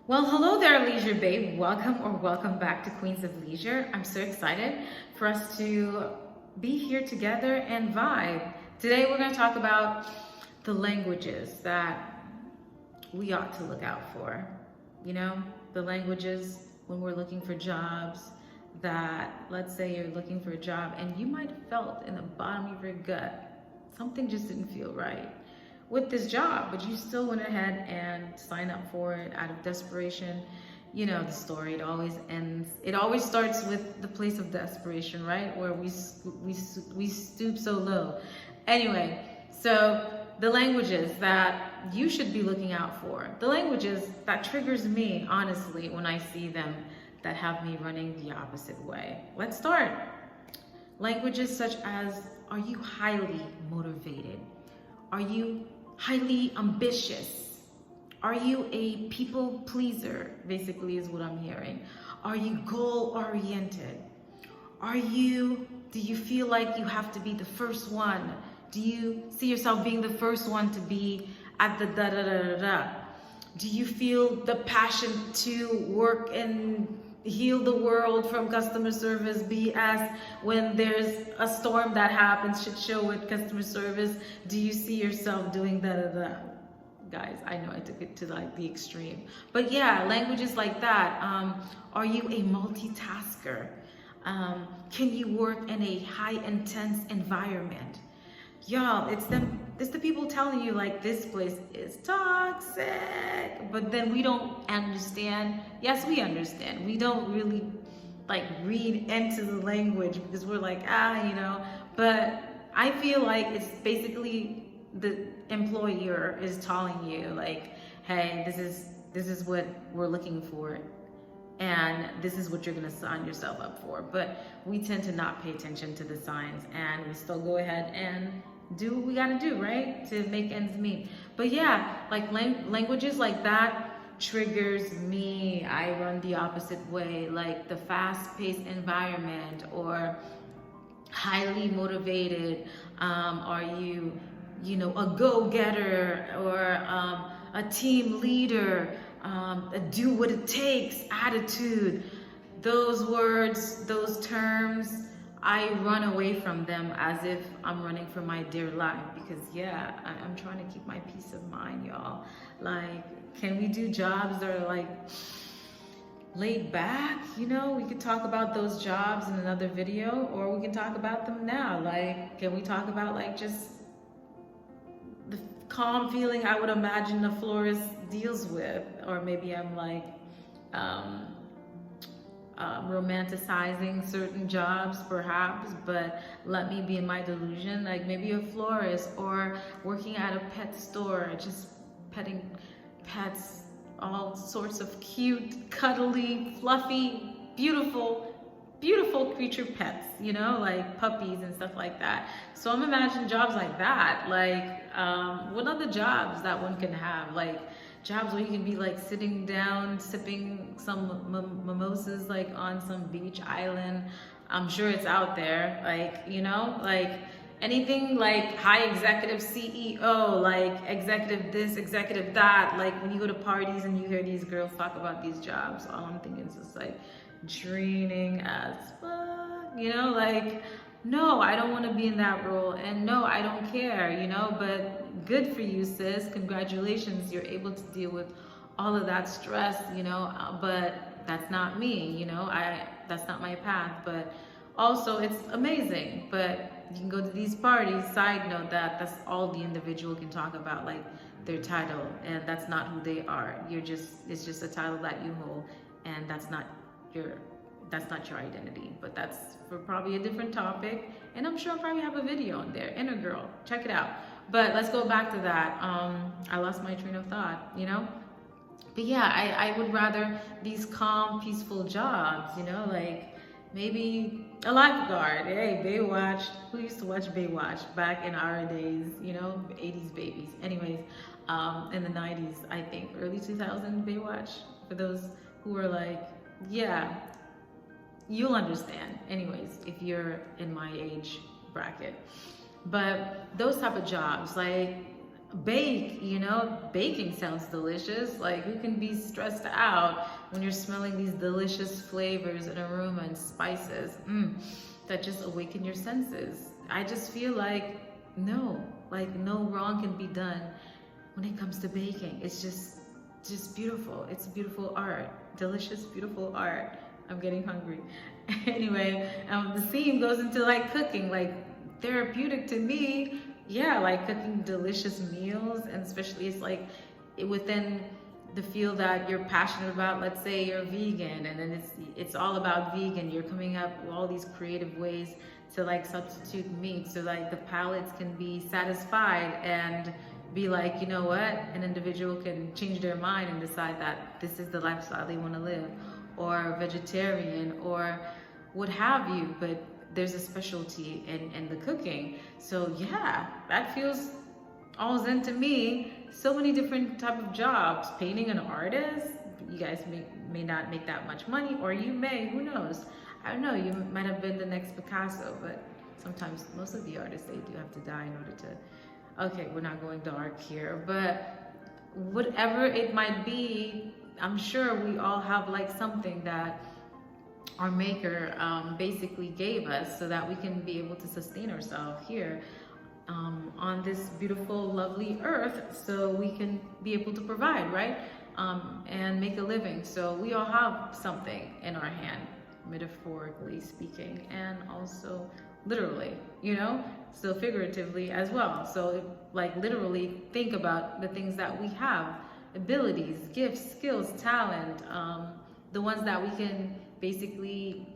Well, hello there, Leisure Babe. Welcome back to Queens of Leisure. I'm so excited for us to be here together and vibe. Today, we're going to talk about the languages that we ought to look out for. You know, the languages when we're looking for jobs that, let's say you're looking for a job and you might have felt in the bottom of your gut, something just didn't feel right with this job, but you still went ahead and signed up for it out of desperation. You know the story, it always starts with the place of desperation, right? Where we stoop so low. Anyway, so the languages that you should be looking out for, the languages that triggers me, honestly, when I see them, that have me running the opposite way. Let's start. Languages such as, are you highly motivated? Are you highly ambitious? Are you a people pleaser? Basically is what I'm hearing. Are you goal oriented? Do you feel like you have to be the first one? Do you see yourself being the first one to be at the da da da da da? Do you feel the passion to work and heal the world from customer service BS? When there's a storm that happens, shit show with customer service, do you see yourself doing that? Guys, I know I took it to like the extreme, but yeah, languages like that. Are you a multitasker? Can you work in a high intense environment? Y'all, it's the people telling you like this place is toxic, but then we don't understand. Yes, we understand. We don't really like read into the language because we're like, but I feel like it's basically the employer is telling you like, hey, this is what we're looking for, and this is what you're going to sign yourself up for. But we tend to not pay attention to the signs, and we still go ahead and do what we got to do, right, to make ends meet. But yeah, like languages like that triggers me. I run the opposite way, like the fast-paced environment, or highly motivated. Are you a go-getter, or a team leader, a do what it takes attitude? Those words, those terms, I run away from them as if I'm running for my dear life, because yeah, I'm trying to keep my peace of mind, y'all. Like, can we do jobs that are like laid back? We could talk about those jobs in another video, or we can talk about them now. Like, can we talk about like just the calm feeling I would imagine a florist deals with? Or maybe I'm like romanticizing certain jobs perhaps, but let me be in my delusion. Like maybe a florist, or working at a pet store, just petting pets, all sorts of cute, cuddly, fluffy, beautiful creature pets, like puppies and stuff like that. So I'm imagining jobs like that. Like what other jobs that one can have? Like jobs where you can be like sitting down sipping some mimosas like on some beach island. I'm sure it's out there. Like like anything like high executive CEO, like executive this, executive that. Like when you go to parties and you hear these girls talk about these jobs, all I'm thinking is just like draining as fuck. Like, no, I don't want to be in that role, and no, I don't care, but good for you, sis. Congratulations, you're able to deal with all of that stress, but that's not me, that's not my path. But also it's amazing, but you can go to these parties. Side note, that's all the individual can talk about, like their title, and that's not who they are. It's just a title that you hold, and that's not your identity. But that's for probably a different topic, and I'm sure I'll probably have a video on there. Inner girl, check it out. But let's go back to that. I lost my train of thought, but yeah, I would rather these calm, peaceful jobs, like maybe a lifeguard. Hey, Baywatch. Who used to watch Baywatch back in our days, 80s babies? Anyways, in the 90s, I think, early 2000s Baywatch, for those who are like, yeah, you'll understand. Anyways, if you're in my age bracket. But those type of jobs, like bake, you know, baking sounds delicious. Like, who can be stressed out when you're smelling these delicious flavors and aroma and spices that just awaken your senses? I just feel like no wrong can be done when it comes to baking. It's just beautiful. It's beautiful art, delicious, beautiful art. I'm getting hungry. Anyway, the theme goes into like cooking, like therapeutic to me. Yeah, like cooking delicious meals, and especially it's like within the field that you're passionate about. Let's say you're vegan, and then it's all about vegan. You're coming up with all these creative ways to like substitute meat, so like the palates can be satisfied and be like, you know what, an individual can change their mind and decide that this is the lifestyle they want to live, or vegetarian, or what have you. But there's a specialty in the cooking. So yeah, that feels all zen to me. So many different type of jobs. Painting an artist, you guys may not make that much money, or you may, who knows? I don't know, you might have been the next Picasso, but sometimes most of the artists, they do have to die in order to, okay, we're not going dark here, but whatever it might be, I'm sure we all have like something that our maker basically gave us so that we can be able to sustain ourselves here on this beautiful, lovely earth, so we can be able to provide, right? And make a living. So we all have something in our hand, metaphorically speaking, and also literally, you know, so figuratively as well. So like literally think about the things that we have, abilities, gifts, skills, talent, the ones that we can basically,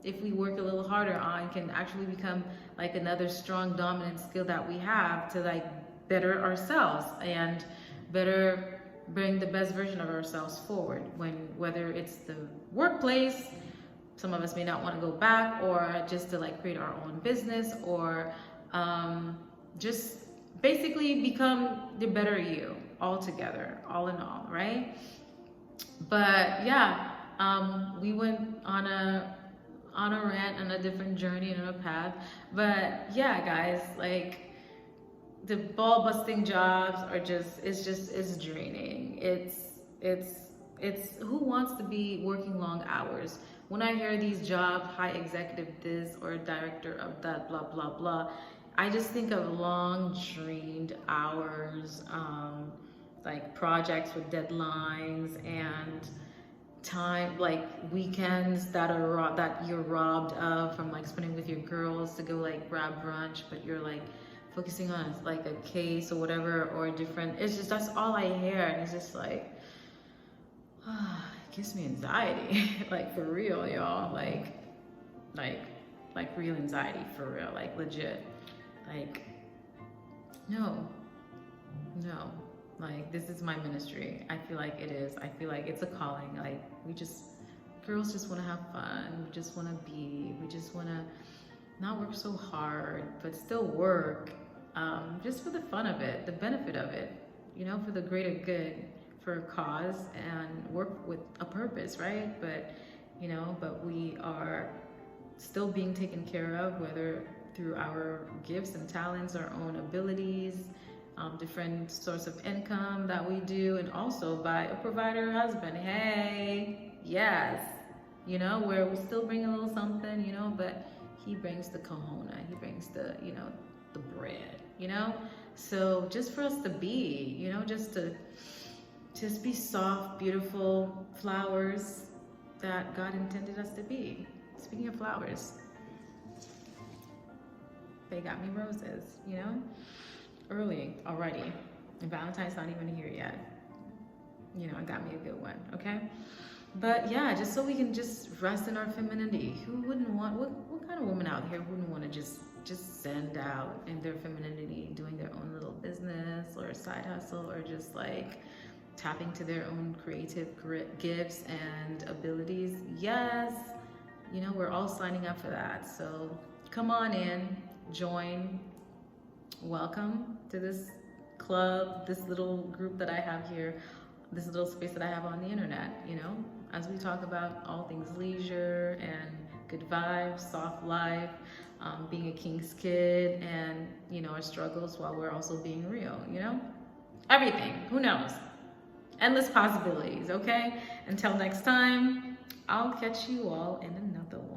if we work a little harder on, can actually become like another strong dominant skill that we have to like better ourselves and better bring the best version of ourselves forward, whether it's the workplace, some of us may not want to go back, or just to like create our own business, or just basically become the better you altogether, all in all, right? But yeah, we went on a rant and a different journey and a path. But yeah, guys, like the ball busting jobs are it's draining. It's who wants to be working long hours? When I hear these jobs, high executive this or director of that, blah blah blah, I just think of long drained hours, like projects with deadlines and time, like weekends that you're robbed of, from like spending with your girls to go like grab brunch, but you're like focusing on like a case or whatever, or different. It's just, that's all I hear, and it's just like it gives me anxiety. Like for real, y'all, like real anxiety, for real, like legit. Like no, like this is my ministry. I feel like it is. I feel like it's a calling. Like girls just want to have fun. We just want to not work so hard, but still work, just for the fun of it, the benefit of it, you know, for the greater good, for a cause, and work with a purpose, right? But, you know, but we are still being taken care of, whether through our gifts and talents, our own abilities, different source of income that we do, and also by a provider husband. Hey, yes, you know, where we still bring a little something, you know, but he brings the kahuna, he brings the, you know, the bread, you know. So just for us to be, you know, just be soft, beautiful flowers that God intended us to be. Speaking of flowers, they got me roses, you know, early already, and Valentine's not even here yet. You know, it got me a good one, okay? But yeah, just so we can just rest in our femininity. Who wouldn't want, what kind of woman out here wouldn't want to just send out in their femininity, doing their own little business or a side hustle, or just like tapping to their own creative gifts and abilities? Yes, you know, we're all signing up for that. So come on in, join, welcome to this club, this little group that I have here, this little space that I have on the internet, you know, as we talk about all things leisure and good vibes, soft life, being a king's kid, and, you know, our struggles, while we're also being real, you know? everything. Who knows? Endless possibilities, okay? Until next time, I'll catch you all in another one.